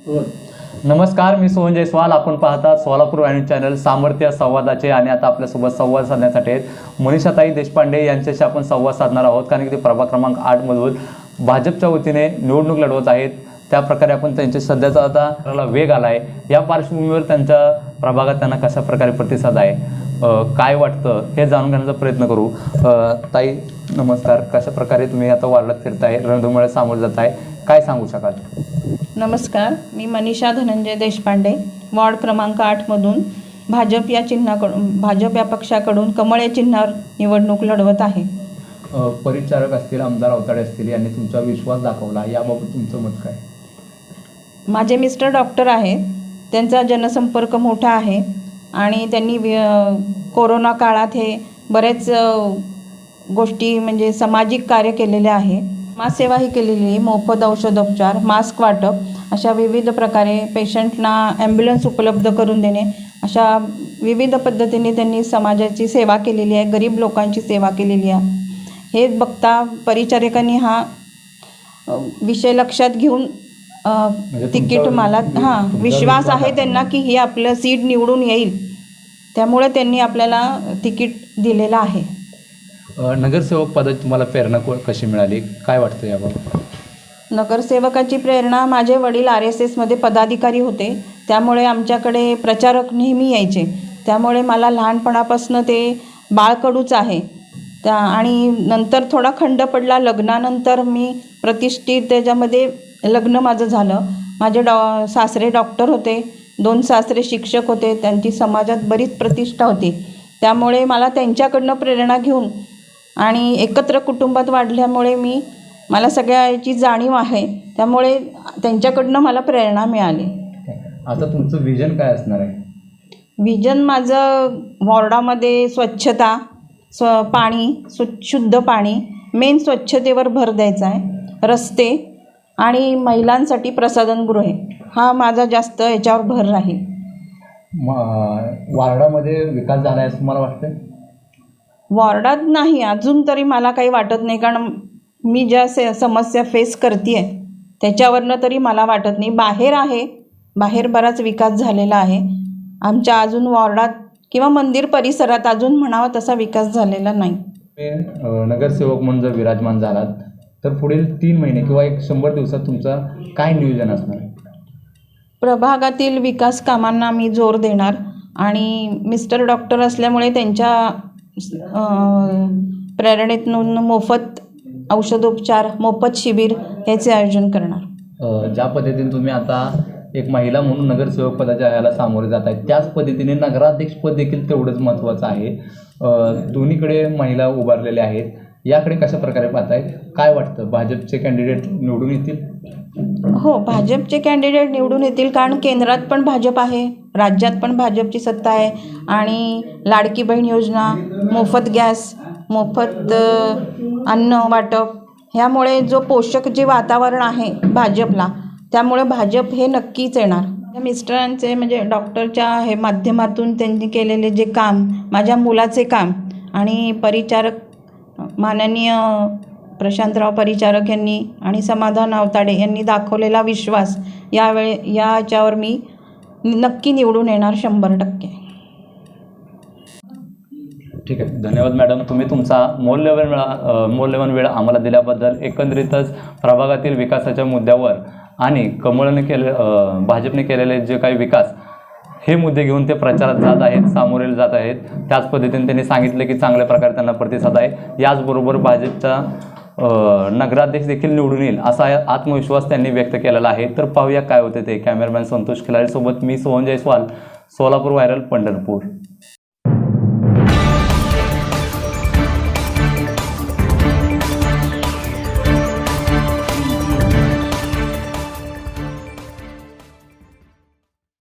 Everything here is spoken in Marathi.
नमस्कार, मी सोहन जयस्वाल. आपण पाहता सोलापूर वाहिनी चॅनल सामर्थ्य संवादाचे. आणि आता आपल्यासोबत संवाद साधण्यासाठी मनीषाताई देशपांडे यांच्याशी आपण संवाद साधणार आहोत, कारण की ते प्रभाग क्रमांक 8 मधून भाजपच्या वतीने निवडणूक लढवत आहेत. त्या प्रकारे आपण त्यांच्या सध्याचा आता वेग आला आहे, या पार्श्वभूमीवर त्यांच्या प्रभागात त्यांना कशा प्रकारे प्रतिसाद आहे, काय वाटतं हे जाणून घेण्याचा प्रयत्न करू. ताई नमस्कार, कशा प्रकारे तुम्ही आता वार्डात फिरताय, रणधुमाळी सामोरे जात आहे, काय सांगू शकाल? नमस्कार, मी मनीषा धनंजय देशपांडे, वॉर्ड क्रमांक 8मधून भाजप या पक्षाकडून कमळ या चिन्हावर निवडणूक लढवत आहे. परिचारक असतील, आमदार अवताडे असतील, यांनी तुमचा विश्वास दाखवला, याबाबत तुमचं मत काय? माझे मिस्टर डॉक्टर आहेत, त्यांचा जनसंपर्क मोठा आहे आणि त्यांनी कोरोना काळात हे बरेच गोष्टी म्हणजे सामाजिक कार्य केलेले आहे. समाजसेवाही केलेली आहे. मोफत औषधोपचार, मास्क वाटप अशा विविध प्रकारे पेशंटना ॲम्ब्युलन्स उपलब्ध करून देणे, अशा विविध पद्धतीने त्यांनी समाजाची सेवा केलेली आहे, गरीब लोकांची सेवा केलेली आहे. हे बघता परिचारिकांनी हा विषय लक्षात घेऊन तिकीट मला विश्वास आहे त्यांना की ही आपलं सीट निवडून येईल, त्यामुळे त्यांनी आपल्याला तिकीट दिलेलं आहे. नगरसेवक पदाची तुम्हाला प्रेरणा कशी मिळाली, काय वाटतं याबाबत? नगरसेवकाची प्रेरणा, माझे वडील RSSमध्ये पदाधिकारी होते, त्यामुळे आमच्याकडे प्रचारक नेहमी यायचे, त्यामुळे मला लहानपणापासून ते बाळकडूच आहे. आणि नंतर थोडा खंड पडला, लग्नानंतर मी प्रतिष्ठित त्याच्यामध्ये लग्न माझं झालं. माझे सासरे डॉक्टर होते, 2 सासरे शिक्षक होते, त्यांची समाजात बरीच प्रतिष्ठा होती, त्यामुळे मला त्यांच्याकडनं प्रेरणा घेऊन आणि एकत्र कुटुंबात वाढल्यामुळे मला सगळ्या याची जाणीव आहे, त्यामुळे त्यांच्याकडनं मला प्रेरणा मिळाली. आता तुमचं विजन काय असणार आहे? विजन माझं वॉर्डामध्ये स्वच्छता, पाणी, शुद्ध पाणी, मेन स्वच्छतेवर भर द्यायचा आहे, रस्ते आणि महिलांसाठी प्रसाधनगृहे, हा माझा जास्त याच्यावर भर राहील. वार्डामध्ये विकास झाला आहे असं मला वाटतं? वॉर्डात नाही अजून तरी मला काही वाटत नाही, कारण मी ज्या समस्या फेस करते आहे त्याच्यावरनं तरी मला वाटत नाही. बाहेर आहे, बाहेर बराच विकास झालेला आहे. आमच्या अजून वॉर्डात किंवा मंदिर परिसरात अजून म्हणावा तसा विकास झालेला नाही. नगरसेवक म्हणून जर विराजमान झालात तर पुढील 3 महिने किंवा 100 दिवसात तुमचं काय नियोजन असणार? प्रभागातील विकास कामांना मी जोर देणार आणि मिस्टर डॉक्टर असल्यामुळे त्यांच्या प्रेरणेतून मोफत औषधोपचार, मोफत शिबिर याचे आयोजन करणार. ज्या पद्धतीने तुम्ही आता एक महिला म्हणून नगरसेवक पदाच्या याला सामोरे जात आहे, त्याच पद्धतीने नगराध्यक्षपद देखील तेवढंच महत्त्वाचं आहे. दोन्हीकडे महिला उभारलेल्या आहेत, याकडे कशा प्रकारे पाहताय? काय वाटतं, भाजपचे कॅन्डिडेट निवडून येतील? हो, भाजपचे कॅन्डिडेट निवडून येतील, कारण केंद्रात पण भाजप आहे, राज्यात पण भाजपची सत्ता आहे आणि लाडकी बहीण योजना, मोफत गॅस, मोफत अन्न वाटप, ह्यामुळे जो पोषक जे वातावरण आहे भाजपला, त्यामुळे भाजप हे नक्कीच येणार. मिस्टरांचे म्हणजे डॉक्टरच्या हे माध्यमातून त्यांनी केलेले जे काम, माझ्या मुलाचे काम आणि परिचारक माननीय प्रशांतराव परिचारक यांनी आणि समाधान अवताडे यांनी दाखवलेला विश्वास, याच्यावर मी नक्की निवडून येणार 100%. ठीक आहे, धन्यवाद मॅडम. तुम्ही तुमचा मौल्यवान वेळ आम्हाला दिल्याबद्दल. एकंदरीतच प्रभागातील विकासाच्या मुद्द्यावर आणि भाजपने केलेले जे काही विकास, हे मुद्दे घेऊन ते प्रचारात जात आहेत, सामोरे जात आहेत. त्याच पद्धतीने त्यांनी सांगितलं की चांगल्या प्रकारे त्यांना प्रतिसाद आहे. याचबरोबर भाजपचा नगराध्यक्ष देखील निवडून येईल असा आत्मविश्वास त्यांनी व्यक्त केलेला आहे. तर पाहूया काय होते ते. कॅमेरामॅन संतोष खिलारीसोबत मी सोहन जयस्वाल, सोलापूर व्हायरल, पंढरपूर.